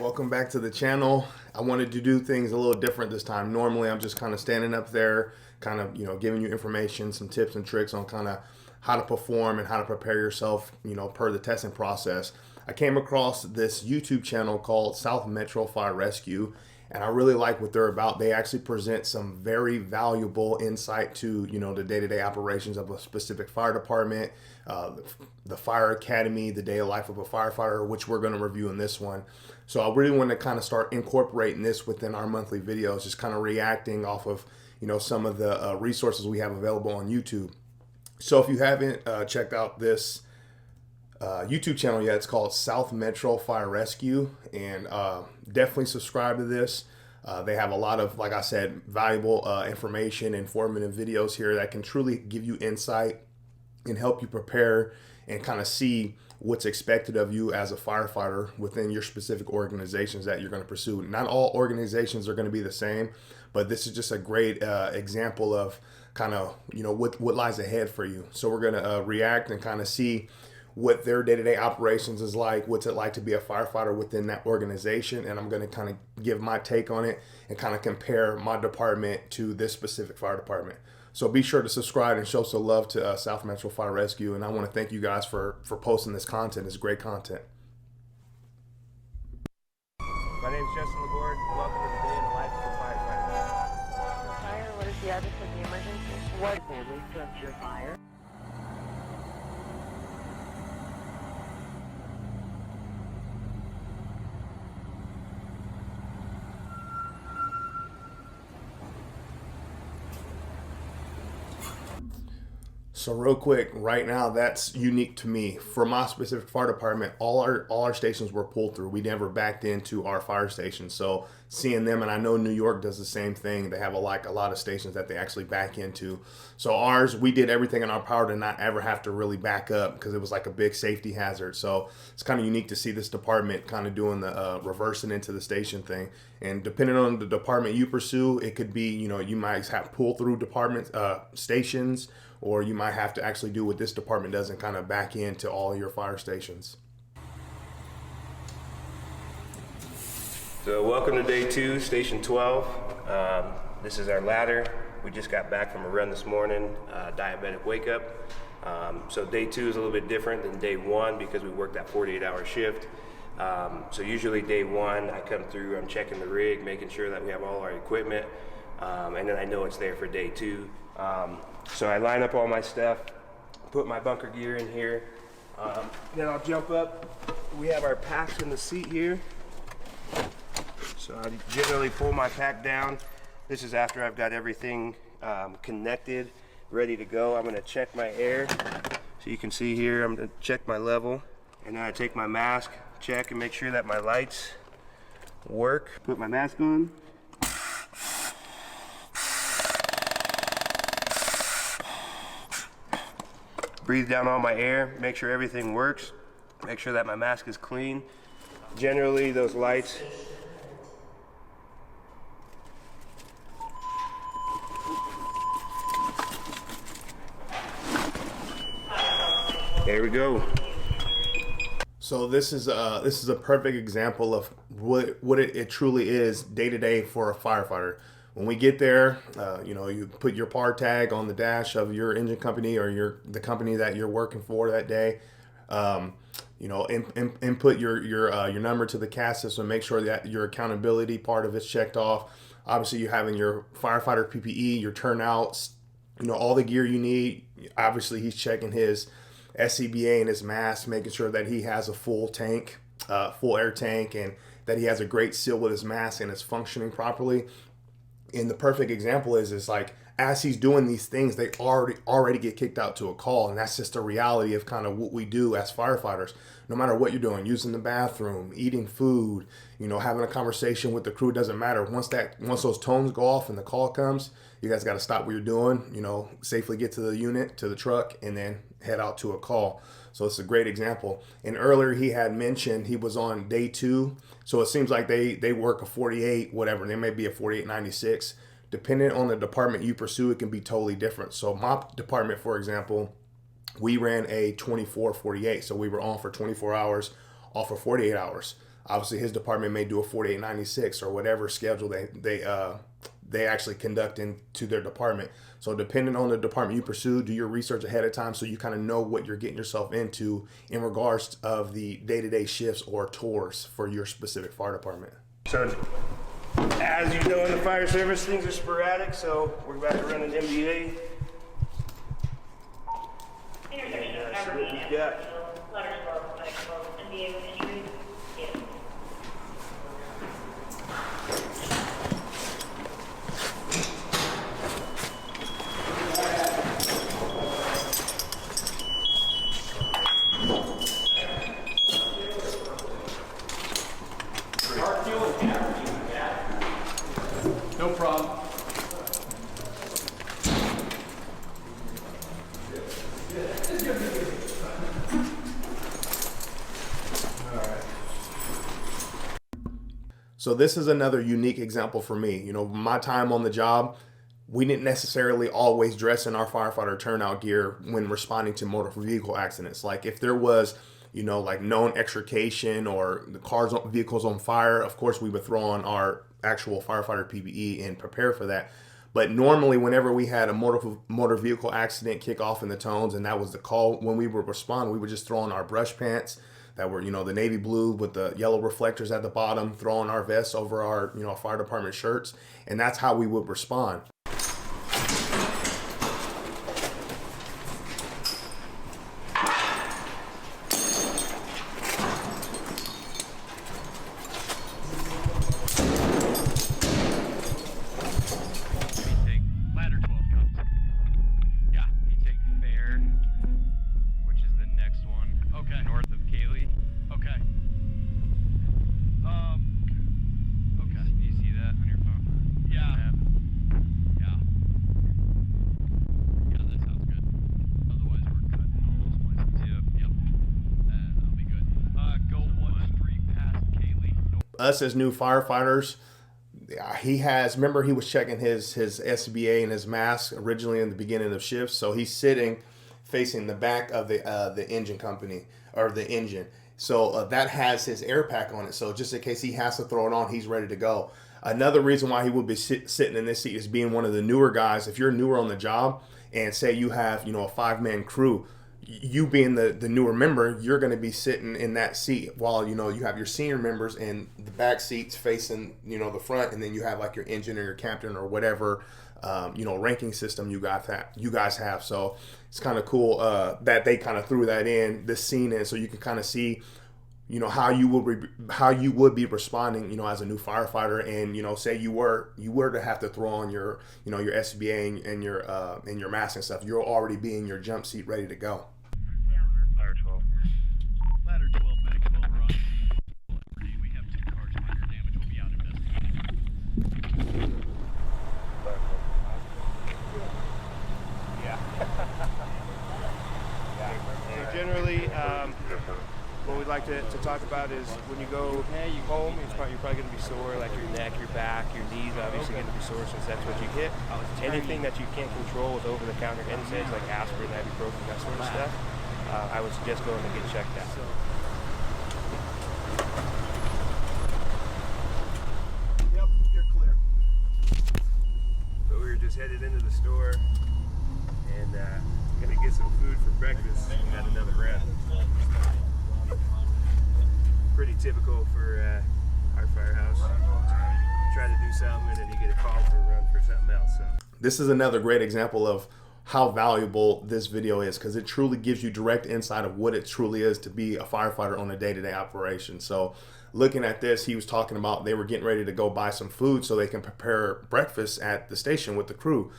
welcome back to the channel. I wanted to do things a little different this time. Normally I'm just kind of standing up there, kind of, giving you information, some tips and tricks on kind of how to perform and how to prepare yourself, per the testing process. I came across this YouTube channel called South Metro Fire Rescue, and I really like what they're about. They actually present some very valuable insight to, the day-to-day operations of a specific fire department, the fire academy, the day of life of a firefighter, which we're going to review in this one. So I really want to kind of start incorporating this within our monthly videos, just kind of reacting off of, some of the resources we have available on YouTube. So if you haven't checked out this YouTube channel yet, it's called South Metro Fire Rescue, and definitely subscribe to this. They have a lot of, like I said, valuable information, informative videos here that can truly give you insight and help you prepare and kind of see what's expected of you as a firefighter within your specific organizations that you're going to pursue. Not all organizations are going to be the same, but this is just a great example of kind of, what lies ahead for you. So we're going to react and kind of see what their day-to-day operations is like, what's it like to be a firefighter within that organization, and I'm going to kind of give my take on it and kind of compare my department to this specific fire department. So be sure to subscribe and show some love to South Metro Fire Rescue, and I want to thank you guys for posting this content. It's great content. My name is Justin Laborde. Welcome to the day in the life of a firefighter. Fire, what is the address of the emergency? What family structure fire? So real quick, right now, that's unique to me. For my specific fire department, all our stations were pulled through. We never backed into our fire stations. So seeing them, and I know New York does the same thing. They have a lot of stations that they actually back into. So ours, we did everything in our power to not ever have to really back up because it was like a big safety hazard. So it's kind of unique to see this department kind of doing the reversing into the station thing. And depending on the department you pursue, it could be, you might have pull through department stations, or you might have to actually do what this department does and kind of back into all your fire stations. So welcome to day 2, station 12. This is our ladder. We just got back from a run this morning, diabetic wake up. So day 2 is a little bit different than day 1 because we worked that 48-hour shift. So usually day 1, I come through, I'm checking the rig, making sure that we have all our equipment, and then I know it's there for day 2. So I line up all my stuff, put my bunker gear in here, then I'll jump up. We have our packs in the seat here. So I generally pull my pack down. This is after I've got everything connected, ready to go. I'm gonna check my air. So you can see here, I'm gonna check my level, and then I take my mask, check and make sure that my lights work. Put my mask on. Breathe down all my air, make sure everything works, make sure that my mask is clean. Generally, those lights there we go. So this is a perfect example of what it truly is day to day for a firefighter. When we get there, you put your PAR tag on the dash of your engine company or the company that you're working for that day. Input your number to the CAS system. Make sure that your accountability part of it's checked off. Obviously, you're having your firefighter PPE, your turnouts, all the gear you need. Obviously, he's checking his SCBA and his mask, making sure that he has a full tank, full air tank, and that he has a great seal with his mask and it's functioning properly. And the perfect example is like, as he's doing these things, they already get kicked out to a call. And that's just the reality of kind of what we do as firefighters. No matter what you're doing, using the bathroom, eating food, having a conversation with the crew, doesn't matter. Once those tones go off and the call comes, you guys got to stop what you're doing, safely get to the unit, to the truck, and then head out to a call. So it's a great example. And earlier he had mentioned he was on day 2. So it seems like they work a 48, whatever. They may be a 48.96. Depending on the department you pursue, it can be totally different. So my department, for example, we ran a 24.48. So we were on for 24 hours, off for 48 hours. Obviously, his department may do a 4896 or whatever schedule they actually conduct into their department. So depending on the department you pursue, do your research ahead of time so you kind of know what you're getting yourself into in regards of the day-to-day shifts or tours for your specific fire department. So, as you know in the fire service, things are sporadic, so we're about to run an MBA. And see what we've got. No problem. So this is another unique example for me. You know, my time on the job, we didn't necessarily always dress in our firefighter turnout gear when responding to motor vehicle accidents. Like if there was, you know, like known extrication or the vehicles on fire, of course we would throw on our actual firefighter PPE and prepare for that. But normally whenever we had a motor vehicle accident kick off in the tones and that was the call, when we would respond, we would just throw on our brush pants that were, you know, the navy blue with the yellow reflectors at the bottom, throw on our vests over our, you know, fire department shirts. And that's how we would respond. Us as new firefighters, he was checking his SBA and his mask originally in the beginning of shifts. So he's sitting facing the back of the engine company or the engine. So that has his air pack on it. So just in case he has to throw it on, he's ready to go. Another reason why he would be sitting in this seat is being one of the newer guys. If you're newer on the job and say you have, you know, a 5-man crew, you being the newer member, you're going to be sitting in that seat while, you know, you have your senior members in the back seats facing, you know, the front, and then you have like your engine or your captain or whatever, you know, ranking system you guys have. So it's kind of cool that they kind of threw that in this scene in, so you can kind of see, you know, how you would be responding, you know, as a new firefighter. And, you know, say you were to have to throw on your, you know, your SBA and your mask and stuff, you'll already be in your jump seat ready to go. Ladder 12. Ladder 12, medic 12, run. We have 2 cars minor damage. We'll be out investigating. Yeah. So generally, what we'd like to talk about is when you go home, you're probably going to be sore, like your neck, your back, your knees obviously going to be sore since that's what you hit. Anything that you can't control with over-the-counter NSAIDs like aspirin, ibuprofen, that sort of stuff, I would suggest going to get checked out. Yep, you're clear. So we were just headed into the store and going to get some food for breakfast and had another run. Pretty typical for our firehouse. Try to do something and then you get a call for a run for something else. So this is another great example of how valuable this video is, because it truly gives you direct insight of what it truly is to be a firefighter on a day-to-day operation. So looking at this, he was talking about they were getting ready to go buy some food so they can prepare breakfast at the station with the crew.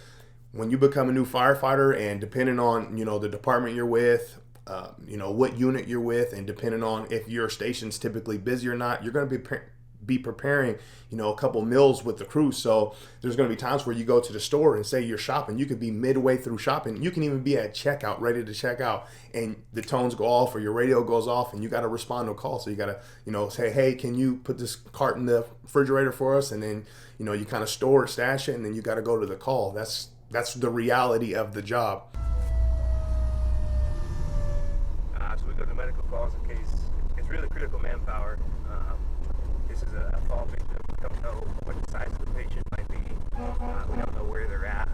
When you become a new firefighter, and depending on, you know, the department you're with, you know, what unit you're with, and depending on if your station's typically busy or not, you're going to be preparing, you know, a couple meals with the crew. So there's going to be times where you go to the store and say you're shopping. You could be midway through shopping. You can even be at checkout, ready to check out, and the tones go off or your radio goes off and you got to respond to a call. So you got to, you know, say, hey, can you put this cart in the refrigerator for us? And then, you know, you kind of store it, stash it, and then you got to go to the call. That's the reality of the job. So we go to medical calls in case it's really critical manpower. this is a fall victim. We don't know what the size of the patient might be. We don't know where they're at.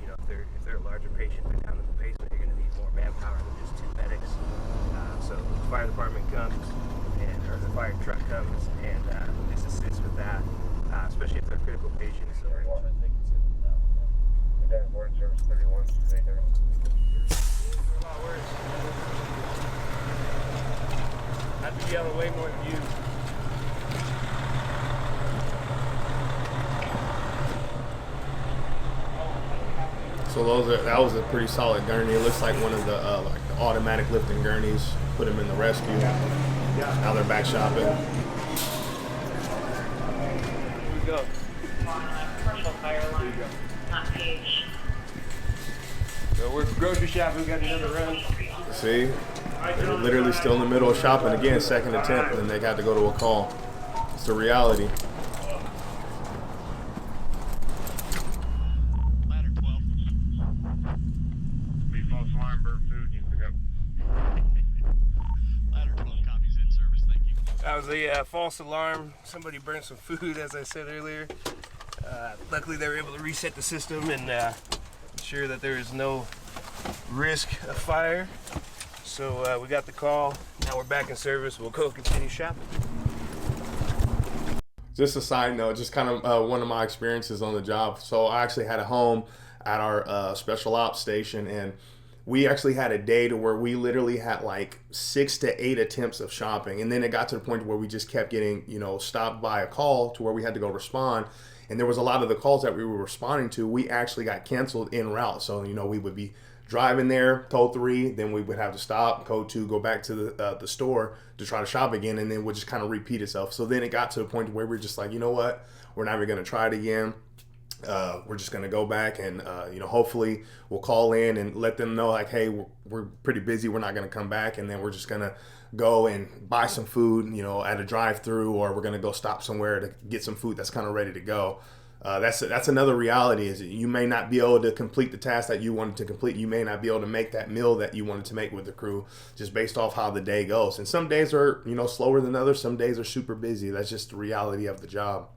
You know, if they're a larger patient, they're down in the basement, you're going to need more manpower than just 2 medics. So the fire department comes, or the fire truck comes, and just assists with that, especially if they're critical patients. Or board service 31. I'd be yelling way more than you. So that was a pretty solid gurney. It looks like one of the like the automatic lifting gurneys. Put them in the rescue. Now they're back shopping. Here we go. Commercial fire alarm, not page. So we're grocery shopping. We got another run. See, they're literally still in the middle of shopping again. Second attempt, and they got to go to a call. It's the reality. Ladder 12. Be false alarm, burn food, you pick up. Ladder 12 copies in service, thank you. That was a false alarm. Somebody burned some food, as I said earlier. Luckily, they were able to reset the system and ensure that there is no risk of fire. So we got the call. Now we're back in service. We'll go continue shopping. Just a side note, just kind of one of my experiences on the job. So I actually had a home at our special ops station, and we actually had a day to where we literally had like 6 to 8 attempts of shopping. And then it got to the point where we just kept getting, stopped by a call to where we had to go respond. And there was a lot of the calls that we were responding to, we actually got canceled en route. So, we would be driving there, code 3, then we would have to stop, code 2, go back to the store to try to shop again, and then would just kind of repeat itself. So then it got to the point where we were just like, you know what, we're not even going to try it again. We're just going to go back and, hopefully we'll call in and let them know like, hey, we're pretty busy. We're not going to come back. And then we're just going to go and buy some food, at a drive-through, or we're going to go stop somewhere to get some food that's kind of ready to go. That's another reality, is that you may not be able to complete the task that you wanted to complete. You may not be able to make that meal that you wanted to make with the crew, just based off how the day goes. And some days are, slower than others. Some days are super busy. That's just the reality of the job.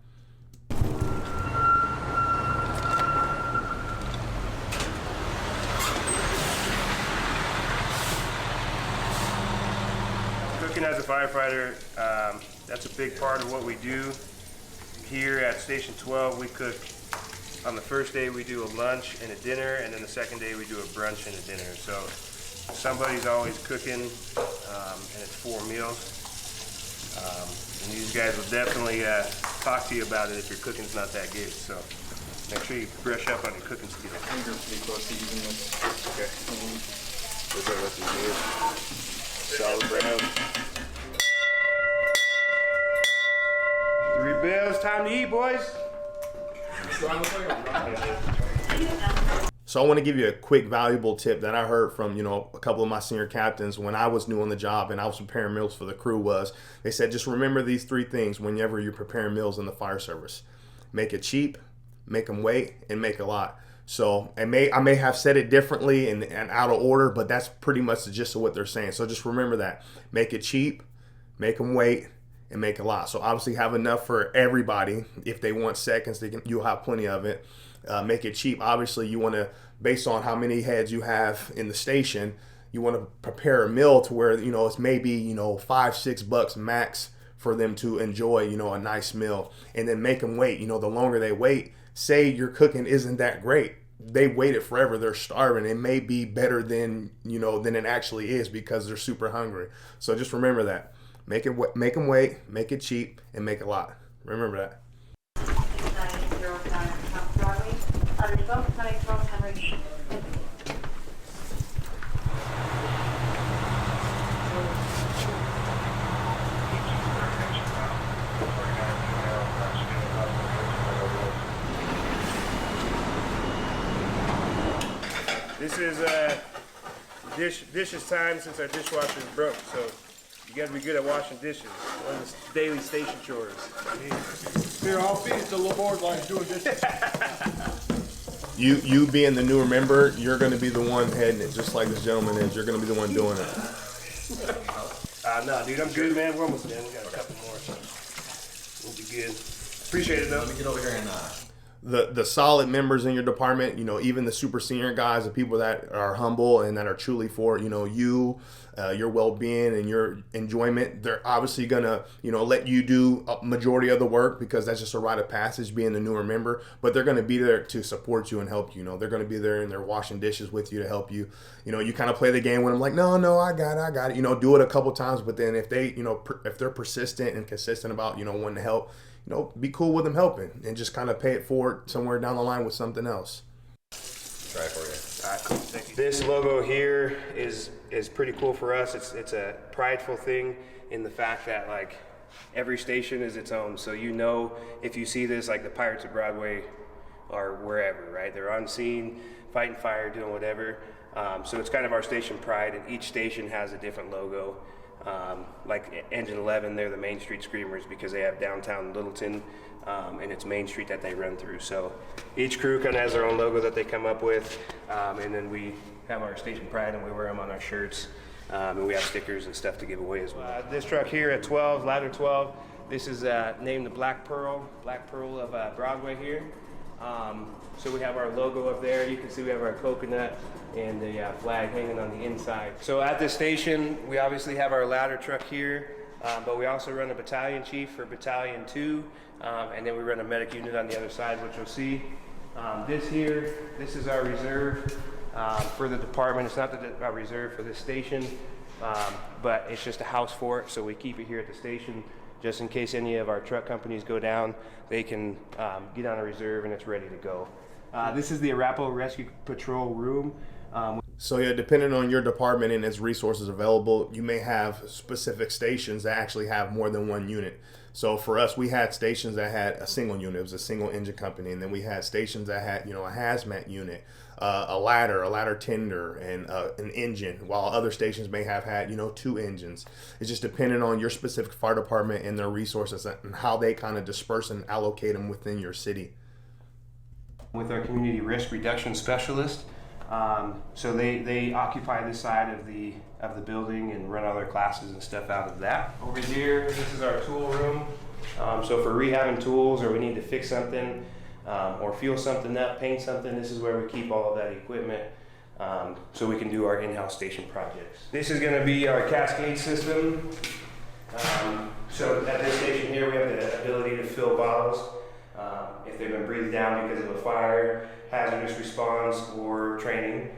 Cooking as a firefighter, that's a big part of what we do. Here at Station 12, we cook. On the first day, we do a lunch and a dinner, and then the second day, we do a brunch and a dinner. So somebody's always cooking, and it's 4 meals. And these guys will definitely talk to you about it if your cooking's not that good. So make sure you brush up on your cooking skills. You're pretty close to using this. Okay. Is that what you need? Solid brown. 3 bells, time to eat, boys. So I want to give you a quick valuable tip that I heard from, a couple of my senior captains when I was new on the job and I was preparing meals for the crew. Was they said, just remember these 3 things whenever you're preparing meals in the fire service. Make it cheap, make them wait, and make a lot. So I may have said it differently and out of order, but that's pretty much the gist of what they're saying. So just remember that. Make it cheap, make them wait, and make a lot. So obviously have enough for everybody. If they want seconds, you'll have plenty of it. Make it cheap. Obviously you want to, based on how many heads you have in the station, you want to prepare a meal to where, it's maybe, $5-6 max for them to enjoy, a nice meal. And then make them wait. The longer they wait, say your cooking isn't that great, they waited forever, they're starving. It may be better than than it actually is because they're super hungry. So just remember that. Make them wait, make it cheap, and make a lot. Remember that. This is dishes time since our dishwasher is broke, so you gotta be good at washing dishes. One of the daily station chores. Here, I'll feed it to little board while he's doing dishes. You being the newer member, you're going to be the one heading it, just like this gentleman is. You're going to be the one doing it. No, dude, I'm good, man. We're almost done. We got a couple more. So. We'll be good. Appreciate it though. Let me get over here and the solid members in your department, even the super senior guys, the people that are humble and that are truly for, your well-being and your enjoyment, they're obviously gonna, let you do a majority of the work because that's just a rite of passage being the newer member, but they're gonna be there to support you and help you. They're gonna be there and they're washing dishes with you to help you. You kind of play the game when I'm like, no, I got it. Do it a couple times, but then if they, if they're persistent and consistent about, wanting to help, be cool with them helping and just kind of pay it forward somewhere down the line with something else. try it for you. All right, cool. Thank you. This logo here is pretty cool for us. It's a prideful thing in the fact that like every station is its own. So if you see this, like the Pirates of Broadway or wherever, right? They're on scene, fighting fire, doing whatever. So it's kind of our station pride, and each station has a different logo. Like Engine 11, they're the Main Street Screamers because they have downtown Littleton, and it's Main Street that they run through. So each crew kind of has their own logo that they come up with, and then we have our station pride and we wear them on our shirts, and we have stickers and stuff to give away as well. This truck here at 12, ladder 12, this is named the Black Pearl of Broadway here. So we have our logo up there. You can see we have our coconut and the flag hanging on the inside. So at this station, we obviously have our ladder truck here, but we also run a battalion chief for Battalion 2, and then we run a medic unit on the other side, which you'll see. This is our reserve for the department. It's not our reserve for this station, but it's just a house for it, so we keep it here at the station just in case any of our truck companies go down. They can get on a reserve and it's ready to go. This is the Arapahoe Rescue Patrol room. So yeah, depending on your department and its resources available, you may have specific stations that actually have more than one unit. So for us, we had stations that had a single unit. It was a single engine company. And then we had stations that had, a hazmat unit, a ladder tender, and an engine, while other stations may have had, 2 engines. It's just depending on your specific fire department and their resources and how they kind of disperse and allocate them within your city. With our community risk reduction specialist, so they occupy this side of the building and run all their classes and stuff out of that. Over here, this is our tool room. So for rehabbing tools, or we need to fix something, or fuel something up, paint something, this is where we keep all of that equipment, so we can do our in-house station projects. This is going to be our Cascade System. So at this station here, we have the ability to fill bottles if they've been breathed down because of a fire, hazardous response, or training.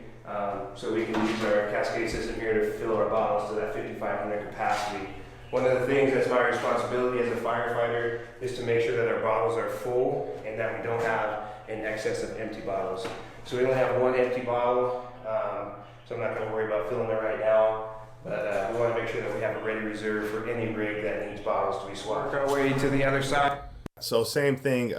So we can use our Cascade System here to fill our bottles to that 5,500 capacity. One of the things that's my responsibility as a firefighter is to make sure that our bottles are full and that we don't have an excess of empty bottles. So we only have one empty bottle, so I'm not going to worry about filling it right now. But we want to make sure that we have a ready reserve for any rig that needs bottles to be swapped. Work our way to the other side. So same thing.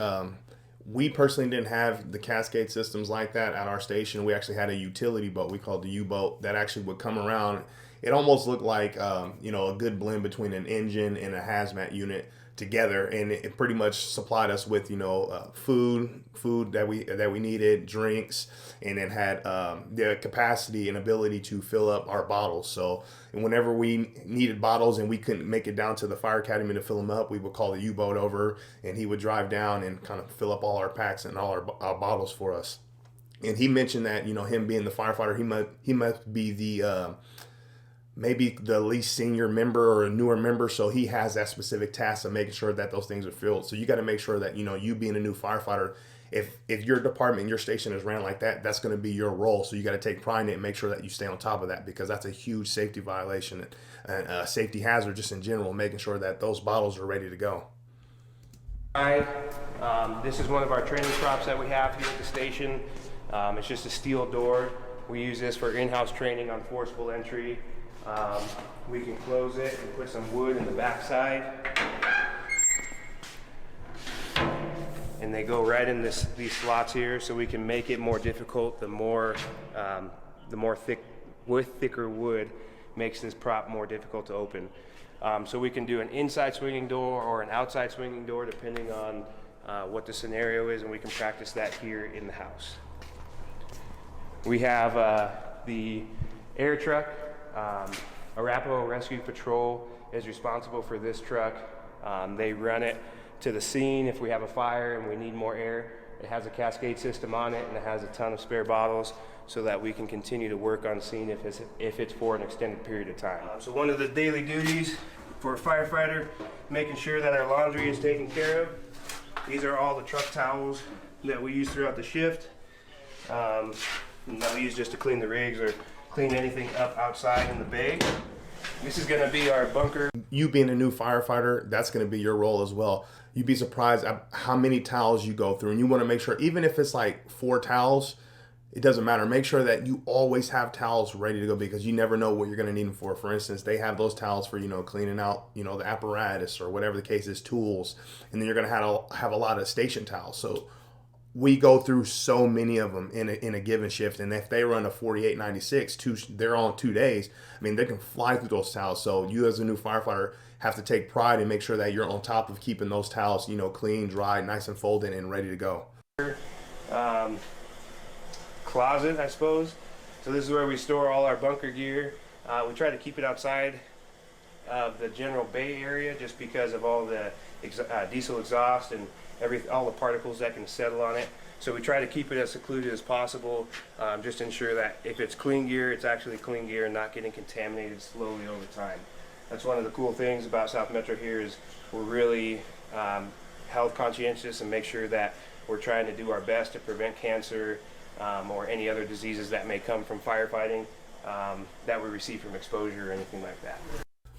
We personally didn't have the Cascade systems like that at our station. We actually had a utility boat we called the U-boat that actually would come around. It almost looked like a good blend between an engine and a hazmat unit together, and it pretty much supplied us with food that we needed, drinks, and then had the capacity and ability to fill up our bottles. So whenever we needed bottles and we couldn't make it down to the fire academy to fill them up, we would call the U-boat over, and he would drive down and kind of fill up all our packs and all our bottles for us. And he mentioned that him being the firefighter, he must be the maybe the least senior member or a newer member, so he has that specific task of making sure that those things are filled. So you got to make sure that you being a new firefighter, if your department, your station is ran like that, that's going to be your role. So you got to take pride in it and make sure that you stay on top of that, because that's a huge safety violation and a safety hazard just in general, making sure that those bottles are ready to go. This is one of our training props that we have here at the station. It's just a steel door. We use this for in-house training on forcible entry. We can close it and put some wood in the back side, and they go right in these slots here, so we can make it more difficult. Thicker wood makes this prop more difficult to open. So we can do an inside swinging door or an outside swinging door depending on what the scenario is, and we can practice that here in the house. We have the air truck. Arapahoe Rescue Patrol is responsible for this truck. They run it to the scene if we have a fire and we need more air. It has a Cascade System on it, and it has a ton of spare bottles so that we can continue to work on scene if it's for an extended period of time. So one of the daily duties for a firefighter, making sure that our laundry is taken care of. These are all the truck towels that we use throughout the shift. And that we use just to clean the rigs or clean anything up outside in the bay. This is gonna be our bunker. You being a new firefighter, that's gonna be your role as well. You'd be surprised at how many towels you go through, and you wanna make sure, even if it's like 4 towels, it doesn't matter. Make sure that you always have towels ready to go, because you never know what you're gonna need them for. For instance, they have those towels for, cleaning out, the apparatus or whatever the case is, tools, and then you're gonna have a lot of station towels. So we go through so many of them in a given shift, and if they run a 4896, they're on 2 days. I mean, they can fly through those towels. So you as a new firefighter have to take pride and make sure that you're on top of keeping those towels, clean, dry, nice and folded, and ready to go. Closet, I suppose. So this is where we store all our bunker gear. We try to keep it outside of the general bay area, just because of all the diesel exhaust and all the particles that can settle on it. So we try to keep it as secluded as possible, just to ensure that if it's clean gear, it's actually clean gear and not getting contaminated slowly over time. That's one of the cool things about South Metro here, is we're really health conscientious and make sure that we're trying to do our best to prevent cancer or any other diseases that may come from firefighting that we receive from exposure or anything like that.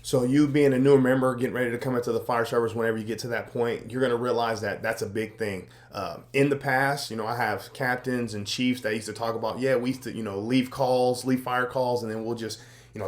So you being a newer member, getting ready to come into the fire service, whenever you get to that point, you're going to realize that that's a big thing. In the past, I have captains and chiefs that used to talk about, we used to, leave fire calls, and then we'll just,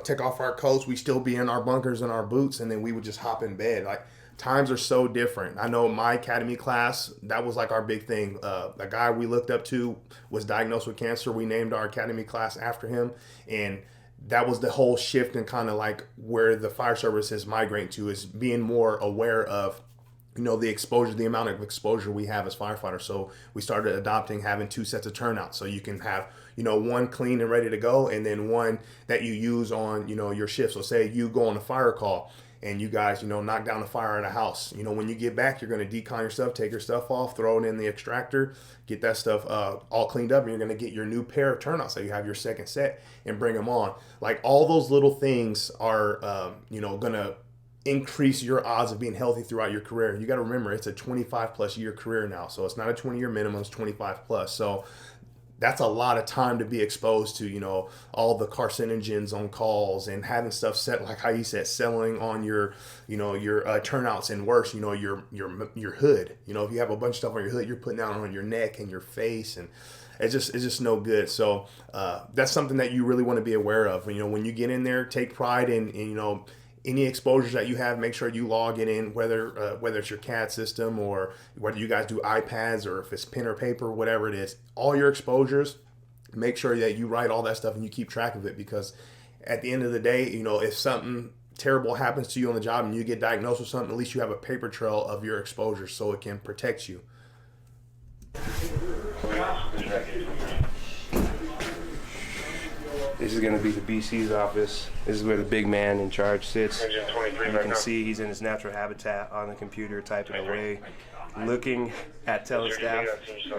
take off our coats. We still be in our bunkers and our boots, and then we would just hop in bed. Like, times are so different. I know my academy class, that was like our big thing. The guy we looked up to was diagnosed with cancer. We named our academy class after him, and that was the whole shift, and kind of like where the fire service is migrating to, is being more aware of, the exposure, the amount of exposure we have as firefighters. So we started adopting having 2 sets of turnouts. So you can have, one clean and ready to go, and then one that you use on, your shift. So say you go on a fire call and you guys, knock down a fire at a house. When you get back, you're going to decon your stuff, take your stuff off, throw it in the extractor, get that stuff all cleaned up, and you're going to get your new pair of turnouts. So you have your second set and bring them on. Like, all those little things are, going to increase your odds of being healthy throughout your career. You got to remember, it's a 25+ year career now. So it's not a 20-year minimum, it's 25+. So that's a lot of time to be exposed to, all the carcinogens on calls, and having stuff set, like how you said, settling on your turnouts, and worse, your hood. If you have a bunch of stuff on your hood, you're putting that on your neck and your face, and it's just no good. So that's something that you really want to be aware of. When you get in there, take pride in any exposures that you have. Make sure you log it in, whether it's your CAD system, or whether you guys do iPads, or if it's pen or paper, whatever it is. All your exposures, make sure that you write all that stuff and you keep track of it, because at the end of the day, if something terrible happens to you on the job and you get diagnosed with something, at least you have a paper trail of your exposure, so it can protect you. This is going to be the BC's office. This is where the big man in charge sits. You can see he's in his natural habitat on the computer, typing away, looking at telestaff.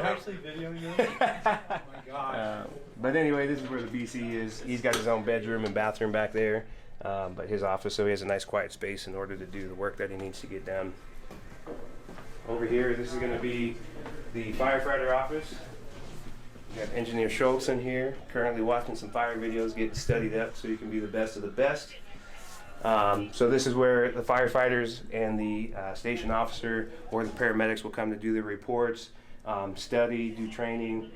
Actually videoing you? But anyway, this is where the BC is. He's got his own bedroom and bathroom back there, but his office, so he has a nice quiet space in order to do the work that he needs to get done. Over here, this is going to be the firefighter office. We have Engineer Schultz in here, currently watching some fire videos, getting studied up so you can be the best of the best. So this is where the firefighters and the station officer or the paramedics will come to do their reports, study, do training,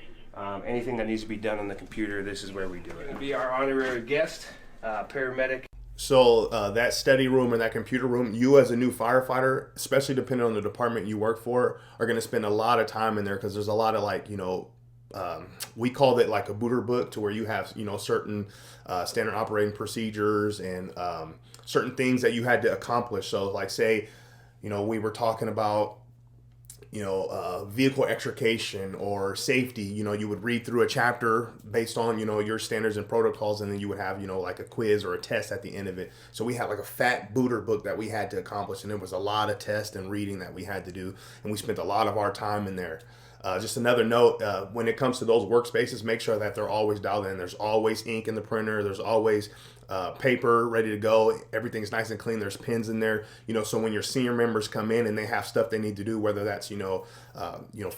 anything that needs to be done on the computer. This is where we do it. It'll be our honorary guest, paramedic. So that study room and that computer room, you as a new firefighter, especially depending on the department you work for, are going to spend a lot of time in there, because there's a lot of, like, we called it like a booter book, to where you have, certain standard operating procedures and certain things that you had to accomplish. So like, say, we were talking about, vehicle extrication or safety. You would read through a chapter based on, your standards and protocols, and then you would have, like a quiz or a test at the end of it. So we had like a fat booter book that we had to accomplish, and it was a lot of tests and reading that we had to do, and we spent a lot of our time in there. Just another note, when it comes to those workspaces, make sure that they're always dialed in. There's always ink in the printer. There's always paper ready to go. Everything's nice and clean. There's pens in there, so when your senior members come in and they have stuff they need to do, whether that's,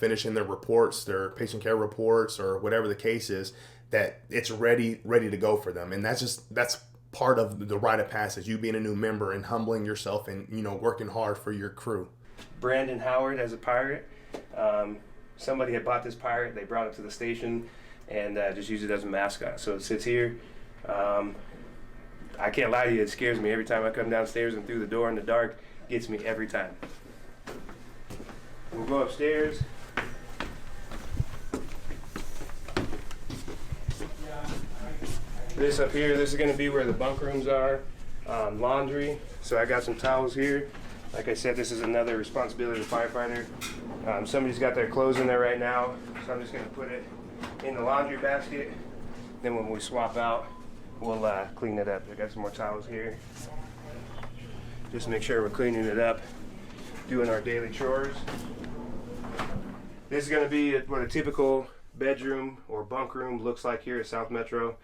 finishing their reports, their patient care reports, or whatever the case is, that it's ready to go for them. And that's part of the rite of passage, you being a new member and humbling yourself and, working hard for your crew. Brandon Howard as a pirate. Somebody had bought this pirate, they brought it to the station, and just used it as a mascot. So it sits here. I can't lie to you, it scares me every time I come downstairs and through the door in the dark. Gets me every time. We'll go upstairs. This up here, this is going to be where the bunk rooms are. Laundry. So I got some towels here. Like I said, this is another responsibility of the firefighter. Somebody's got their clothes in there right now, so I'm just going to put it in the laundry basket. Then when we swap out, we'll clean it up. I got some more towels here. Just make sure we're cleaning it up, doing our daily chores. This is going to be what a typical bedroom or bunk room looks like here at South Metro.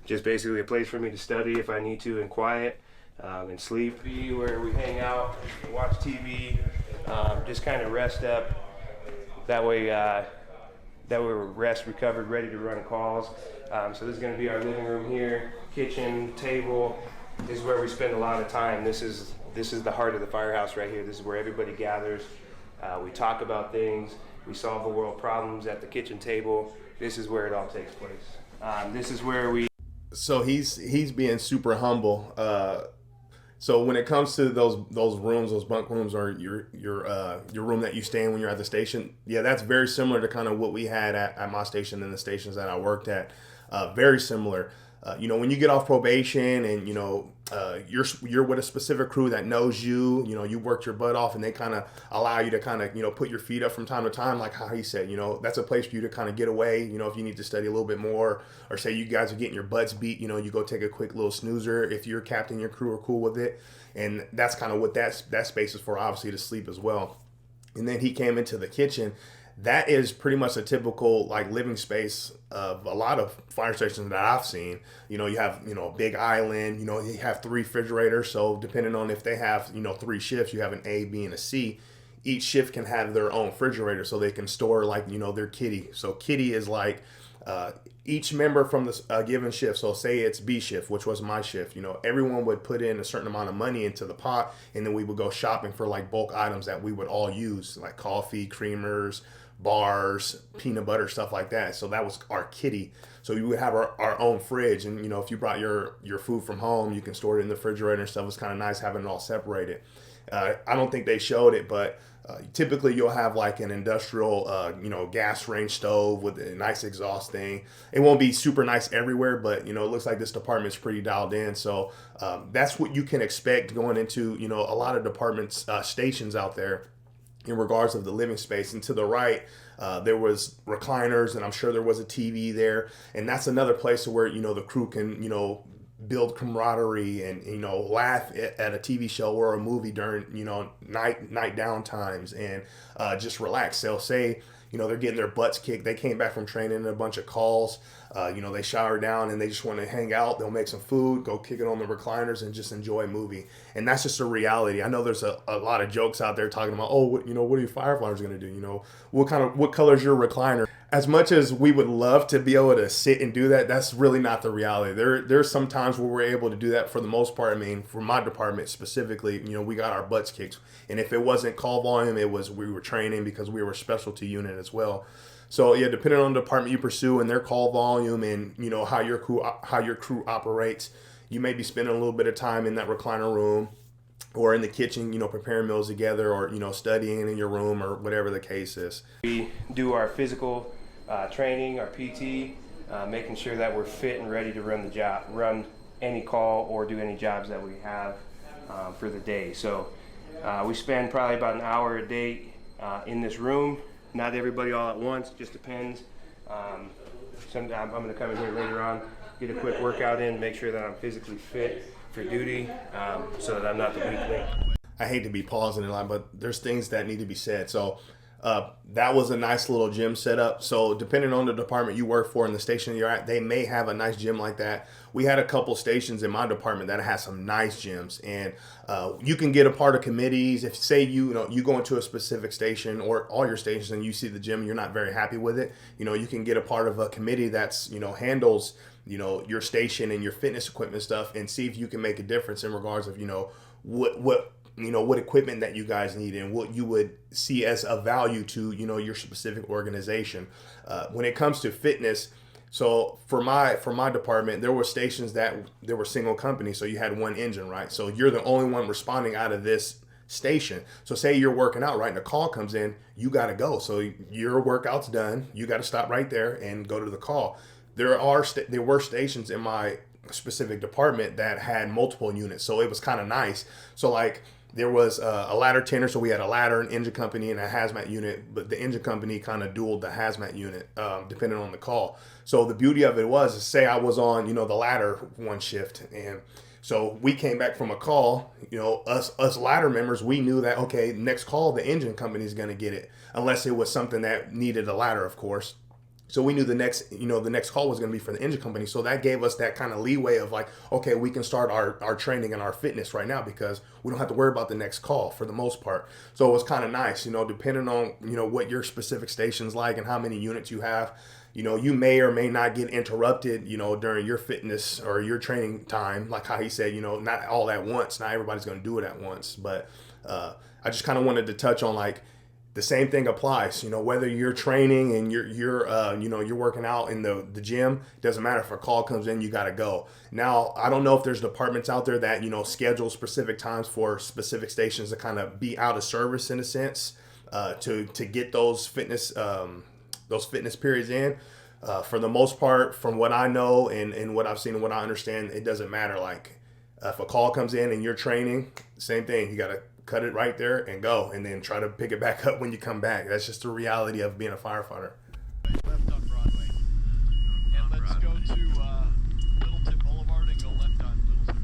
Just basically a place for me to study if I need to in quiet and sleep. Be where we hang out, watch TV, just kind of rest up. That way we're rest, recovered, ready to run calls. So this is going to be our living room here, kitchen, table. This is where we spend a lot of time. This is the heart of the firehouse right here. This is where everybody gathers. We talk about things. We solve the world problems at the kitchen table. This is where it all takes place. This is where we. So he's being super humble. So when it comes to those rooms, those bunk rooms, or your room that you stay in when you're at the station, yeah, that's very similar to kind of what we had at my station and the stations that I worked at. Very similar. When you get off probation and you're with a specific crew that knows you, you worked your butt off, and they kind of allow you to kind of put your feet up from time to time, like how he said, that's a place for you to kind of get away. If you need to study a little bit more, or say you guys are getting your butts beat, you go take a quick little snoozer if your captain, your crew are cool with it. And that's kind of what that space is for, obviously, to sleep as well. And then he came into the kitchen. That is pretty much a typical living space of a lot of fire stations that I've seen. You have a big island. You have 3 refrigerators. So depending on if they have 3 shifts, you have an A, B, and a C. Each shift can have their own refrigerator, so they can store their kitty. So kitty is each member from the given shift. So say it's B shift, which was my shift. Everyone would put in a certain amount of money into the pot, and then we would go shopping for bulk items that we would all use, like coffee, creamers, bars, peanut butter, stuff like that. So that was our kitty. So we would have our own fridge, and if you brought your food from home, you can store it in the refrigerator and stuff. It's kind of nice having it all separated. I don't think they showed it, but typically you'll have an industrial gas range stove with a nice exhaust thing. It won't be super nice everywhere, but it looks like this department's pretty dialed in. So that's what you can expect going into a lot of departments, stations out there, in regards of the living space. And to the right, there was recliners, and I'm sure there was a TV there. And that's another place where, the crew can, build camaraderie and, laugh at a TV show or a movie during, night down times, and just relax. They'll say, they're getting their butts kicked. They came back from training and a bunch of calls. They shower down and they just want to hang out. They'll make some food, go kick it on the recliners, and just enjoy a movie. And that's just a reality. I know there's a lot of jokes out there talking about, what are you firefighters going to do? What color is your recliner? As much as we would love to be able to sit and do that, that's really not the reality. There's some times where we're able to do that for the most part. I mean, for my department specifically, we got our butts kicked. And if it wasn't call volume, we were training because we were a specialty unit as well. So yeah, depending on the department you pursue and their call volume and how your crew operates, you may be spending a little bit of time in that recliner room or in the kitchen, preparing meals together, or studying in your room, or whatever the case is. We do our physical training, our PT, making sure that we're fit and ready to run any call or do any jobs that we have for the day. So We spend probably about an hour a day in this room. Not everybody all at once, just depends. Sometimes I'm going to come in here later on, get a quick workout in, make sure that I'm physically fit for duty, so that I'm not the weak link. I hate to be pausing in line, but there's things that need to be said. So that was a nice little gym setup. So depending on the department you work for and the station you're at, they may have a nice gym like that. We had a couple stations in my department that had some nice gyms, and you can get a part of committees. If say you go into a specific station or all your stations and you see the gym and you're not very happy with it, you can get a part of a committee that's handles your station and your fitness equipment stuff, and see if you can make a difference in regards of what equipment that you guys need and what you would see as a value to your specific organization. When it comes to fitness, so for my department, there were stations that there were single company, so you had one engine, right? So you're the only one responding out of this station. So say you're working out, right, and a call comes in, you got to go. So your workout's done, you got to stop right there and go to the call. There were stations in my specific department that had multiple units, so it was kind of nice. So like there was a ladder tender, so we had a ladder, an engine company, and a hazmat unit, but the engine company kind of dueled the hazmat unit depending on the call. So the beauty of it was, say I was on the ladder one shift, and so we came back from a call, us ladder members, we knew that, okay, next call, the engine company is going to get it, unless it was something that needed a ladder, of course. So we knew the next call was going to be for the engine company. So that gave us that kind of leeway of like, okay, we can start our training and our fitness right now because we don't have to worry about the next call for the most part. So it was kind of nice, depending on, what your specific station's like and how many units you have. You may or may not get interrupted, during your fitness or your training time. Like how he said, not all at once. Not everybody's going to do it at once. But I just kind of wanted to touch on like, the same thing applies, whether you're training and you're working out in the gym, doesn't matter. If a call comes in, you got to go. Now, I don't know if there's departments out there that, schedule specific times for specific stations to kind of be out of service in a sense, to get those fitness periods in. For the most part, from what I know and what I've seen and what I understand, it doesn't matter. Like if a call comes in and you're training, same thing. You got to cut it right there and go, and then try to pick it back up when you come back. That's just the reality of being a firefighter. Left on Broadway. And let's go to Littleton Boulevard and go left on Littleton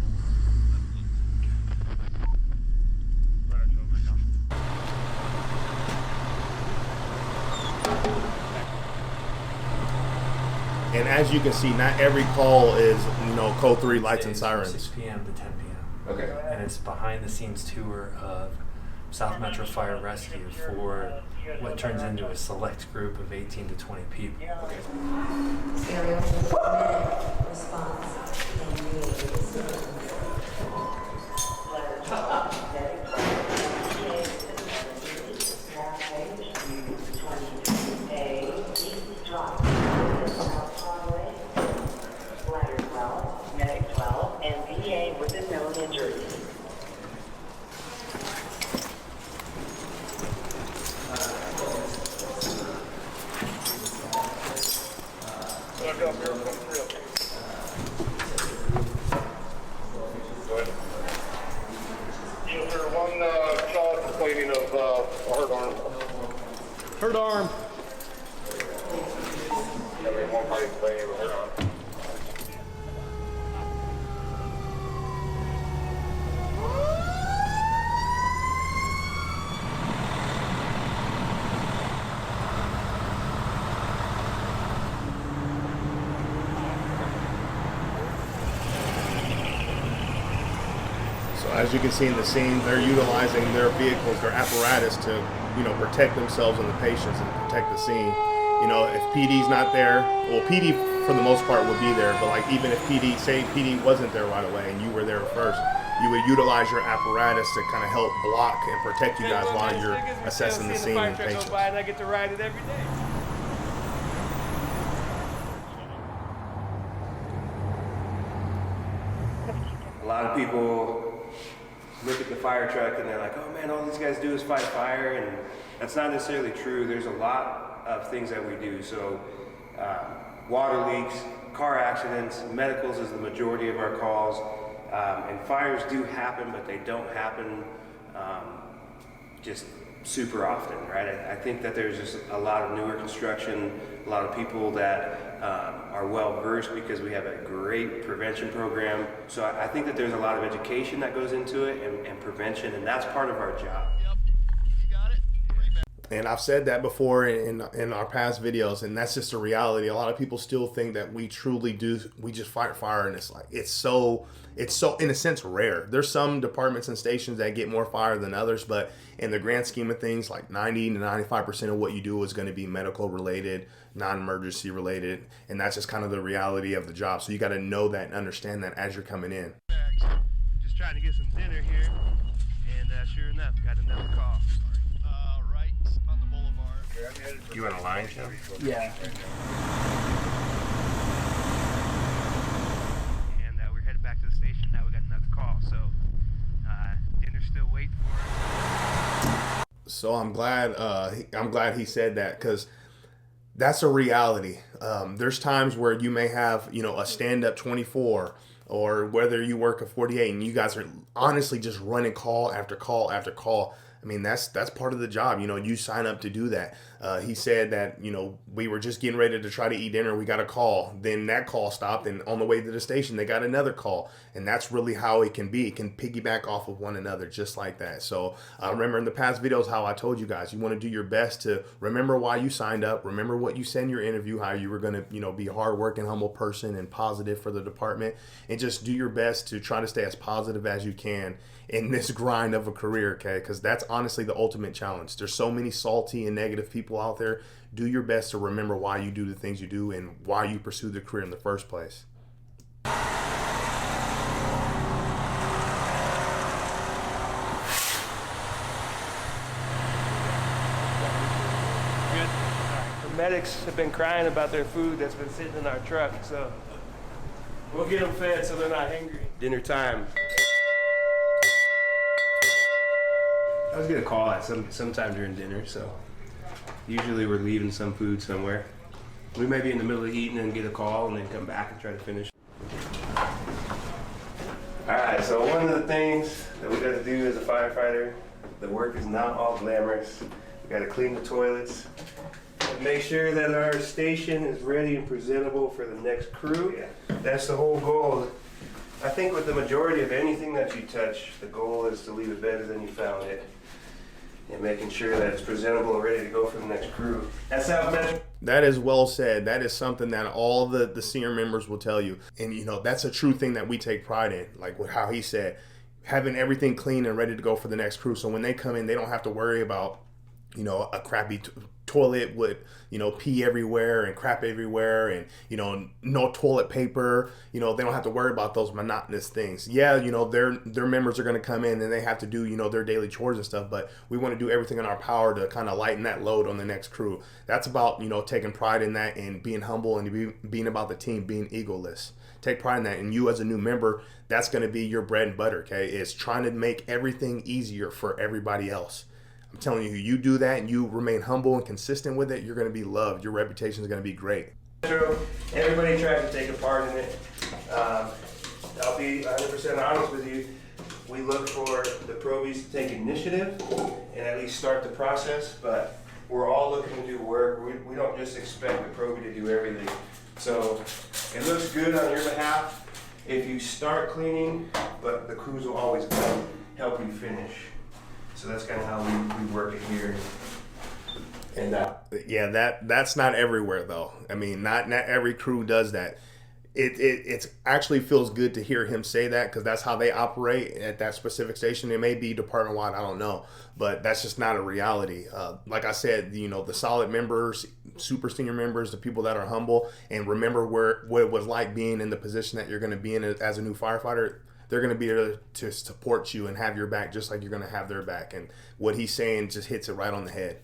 And as you can see, not every call is code 3 lights and sirens. 6 p.m. to 10 p.m. Okay. And it's behind the scenes tour of South Metro Fire Rescue for what turns into a select group of 18 to 20 people. Serial medic response. Medic 12, and VA with a known injury. One child complaining of a hurt arm. Hurt arm. One party complaining of a hurt arm. As you can see in the scene, they're utilizing their vehicles, their apparatus to, protect themselves and the patients and protect the scene. If PD's not there, well, PD for the most part would be there, but like even if PD wasn't there right away and you were there first, you would utilize your apparatus to kind of help block and protect you guys while you're assessing the scene and patients. And I get to ride it every day. A lot of people look at the fire truck and they're like, oh man, all these guys do is fight fire, and that's not necessarily true. There's a lot of things that we do. So water leaks, car accidents, medicals is the majority of our calls, and fires do happen, but they don't happen just super often, right? I think that there's just a lot of newer construction, a lot of people that are well versed because we have a great prevention program. So I think that there's a lot of education that goes into it and prevention, and that's part of our job. And I've said that before in our past videos, and that's just a reality. A lot of people still think that we truly do. We just fight fire, and it's like it's so in a sense rare. There's some departments and stations that get more fire than others, but in the grand scheme of things, like 90 to 95% of what you do is going to be medical related, non-emergency related, and that's just kind of the reality of the job. So you got to know that and understand that as you're coming in. Just trying to get some dinner here, and sure enough, got another call. Right on the boulevard. You on a line show? Yeah. And we're headed back to the station. Now we got another call, so dinner's still waiting for us. So I'm glad he said that, because that's a reality. There's times where you may have, a stand-up 24, or whether you work a 48, and you guys are honestly just running call after call after call. I mean, that's part of the job. You sign up to do that. He said that, we were just getting ready to try to eat dinner. We got a call. Then that call stopped. And on the way to the station, they got another call. And that's really how it can be. It can piggyback off of one another just like that. So remember in the past videos how I told you guys, you want to do your best to remember why you signed up. Remember what you said in your interview, how you were going to, be a hardworking, humble person and positive for the department. And just do your best to try to stay as positive as you can in this grind of a career, okay? Because that's honestly the ultimate challenge. There's so many salty and negative people out there. Do your best to remember why you do the things you do and why you pursue the career in the first place. Good. The medics have been crying about their food that's been sitting in our truck, so we'll get them fed so they're not hungry. Dinner time. I was gonna call at sometime during dinner, so usually we're leaving some food somewhere. We may be in the middle of eating and get a call and then come back and try to finish. All right, so one of the things that we got to do as a firefighter, the work is not all glamorous. We got to clean the toilets and make sure that our station is ready and presentable for the next crew. That's the whole goal. I think with the majority of anything that you touch, the goal is to leave it better than you found it, and making sure that it's presentable and ready to go for the next crew. That's how Metro. That is well said. That is something that all the senior members will tell you. And, that's a true thing that we take pride in, like with how he said, having everything clean and ready to go for the next crew. So when they come in, they don't have to worry about, a crappy toilet with, pee everywhere and crap everywhere and, no toilet paper. They don't have to worry about those monotonous things. Yeah, their members are going to come in and they have to do, their daily chores and stuff, but we want to do everything in our power to kind of lighten that load on the next crew. That's about, taking pride in that and being humble and being about the team, being egoless. Take pride in that. And you as a new member, that's going to be your bread and butter, okay? It's trying to make everything easier for everybody else. I'm telling you, you do that and you remain humble and consistent with it, you're going to be loved. Your reputation is going to be great. Everybody tries to take a part in it. I'll be 100% honest with you. We look for the probies to take initiative and at least start the process, but we're all looking to do work. We don't just expect the probie to do everything. So it looks good on your behalf if you start cleaning, but the crews will always come help you finish. So that's kind of how we work it here. And that's not everywhere though. I mean, not every crew does that. It actually feels good to hear him say that, because that's how they operate at that specific station. It may be department wide, I don't know, but that's just not a reality. Like I said, the solid members, super senior members, the people that are humble and remember what it was like being in the position that you're going to be in as a new firefighter. They're going to be there to support you and have your back just like you're going to have their back. And what he's saying just hits it right on the head.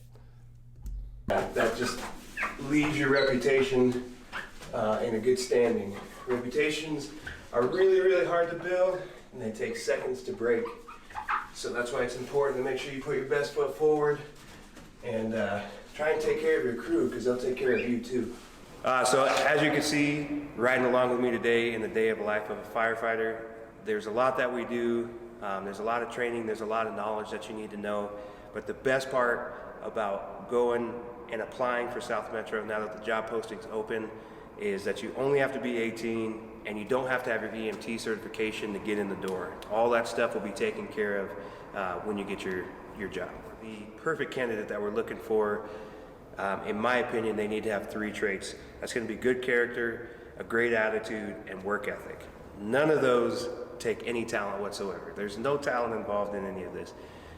That just leaves your reputation in a good standing. Reputations are really, really hard to build, and they take seconds to break. So that's why it's important to make sure you put your best foot forward and try and take care of your crew, because they'll take care of you too. So as you can see, riding along with me today in the day of life of a firefighter, there's a lot that we do There's a lot of training, there's a lot of knowledge that you need to know, but the best part about going and applying for South Metro now that the job posting's open is that you only have to be 18 and you don't have to have your EMT certification to get in the door. All that stuff will be taken care of when you get your job. The perfect candidate that we're looking for, in my opinion, they need to have 3 traits. That's going to be good character, a great attitude, and work ethic. None of those take any talent whatsoever. There's no talent involved in any of this.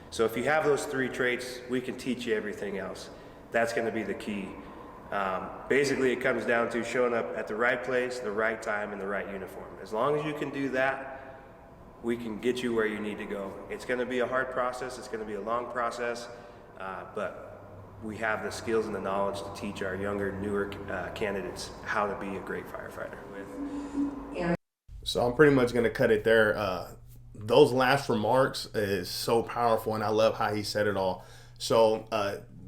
So if you have those 3 traits, we can teach you everything else. That's going to be the key. Basically, it comes down to showing up at the right place, the right time, and the right uniform. As long as you can do that, we can get you where you need to go. It's going to be a hard process. It's going to be a long process, but we have the skills and the knowledge to teach our younger, newer candidates how to be a great firefighter. So I'm pretty much going to cut it there. Those last remarks is so powerful, and I love how he said it all. So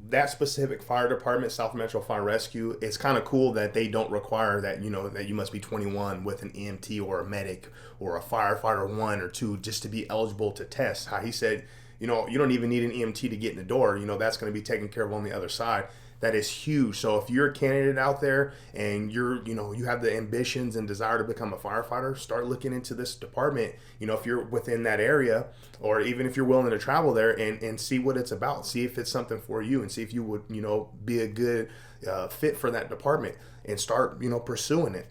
that specific fire department, South Metro Fire Rescue, it's kind of cool that they don't require that, that you must be 21 with an EMT or a medic or a firefighter 1 or 2 just to be eligible to test. How he said, you don't even need an EMT to get in the door. That's going to be taken care of on the other side. That is huge. So if you're a candidate out there and you have the ambitions and desire to become a firefighter, start looking into this department. If you're within that area, or even if you're willing to travel there and see what it's about, see if it's something for you, and see if you would, be a good fit for that department, and start, pursuing it.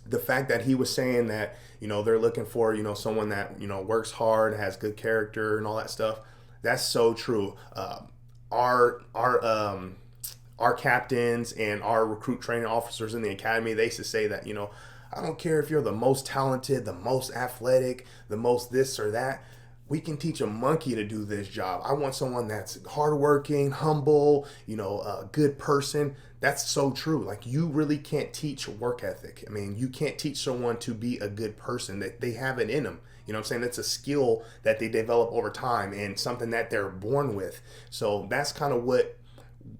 The fact that he was saying that, they're looking for, someone that, works hard, has good character and all that stuff. That's so true. Our captains and our recruit training officers in the academy, they used to say that, I don't care if you're the most talented, the most athletic, the most this or that. We can teach a monkey to do this job. I want someone that's hardworking, humble, a good person. That's so true. Like, you really can't teach work ethic. I mean, you can't teach someone to be a good person. That they have it in them. You know what I'm saying? That's a skill that they develop over time and something that they're born with. So that's kind of what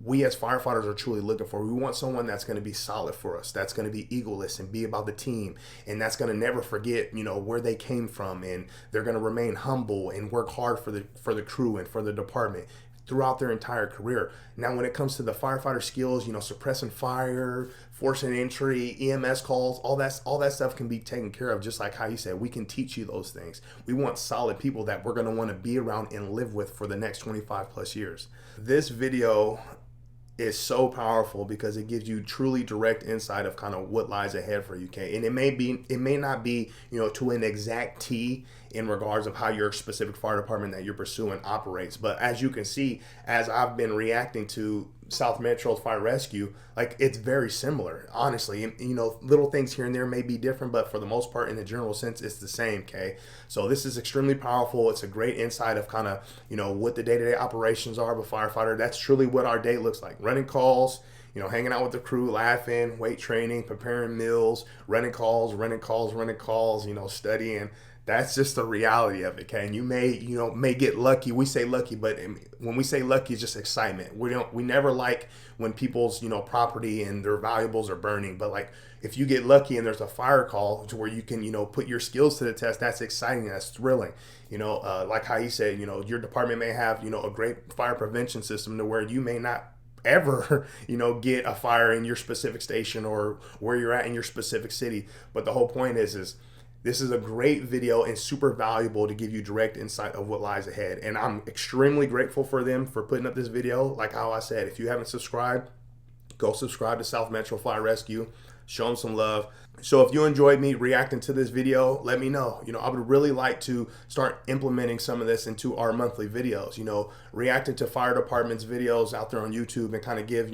we as firefighters are truly looking for. We want someone that's going to be solid for us, that's going to be egoless and be about the team, and that's going to never forget, where they came from, and they're going to remain humble and work hard for the crew and for the department throughout their entire career. Now, when it comes to the firefighter skills, suppressing fire, forcing entry, EMS calls, all that stuff can be taken care of, just like how you said. We can teach you those things. We want solid people that we're going to want to be around and live with for the next 25 plus years. This video is so powerful because it gives you truly direct insight of kind of what lies ahead for you, okay? And it may not be, to an exact T in regards of how your specific fire department that you're pursuing operates. But as you can see, as I've been reacting to South Metro Fire Rescue, like, it's very similar, honestly. And, little things here and there may be different, but for the most part, in the general sense, it's the same, okay? So this is extremely powerful. It's a great insight of kind of, what the day-to-day operations are of a firefighter. That's truly what our day looks like. Running calls, hanging out with the crew, laughing, weight training, preparing meals, running calls, studying. That's just the reality of it, okay? And you may get lucky. We say lucky, but when we say lucky, it's just excitement. We never like when people's, like, and their valuables are burning. But, like, if you get lucky and there's a fire call to where you can, put your skills to the test, that's exciting. That's thrilling. Like how you said, your department may have, a great fire prevention system to where you may not ever, get a fire in your specific station or where you're at in your specific city. But the whole point is this is a great video and super valuable to give you direct insight of what lies ahead. And I'm extremely grateful for them for putting up this video. Like how I said, if you haven't subscribed, go subscribe to South Metro Fire Rescue. Show them some love. So if you enjoyed me reacting to this video, let me know. I would really like to start implementing some of this into our monthly videos, reacting to fire departments videos out there on YouTube, and kind of give,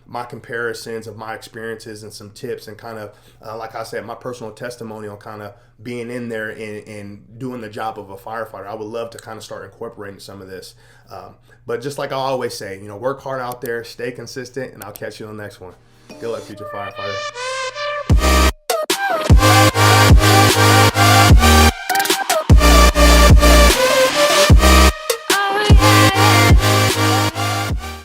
my comparisons of my experiences and some tips, and kind of, like I said, my personal testimony on kind of being in there and doing the job of a firefighter. I would love to kind of start incorporating some of this. But just like I always say, work hard out there, stay consistent, and I'll catch you on the next one. Good luck, future firefighter.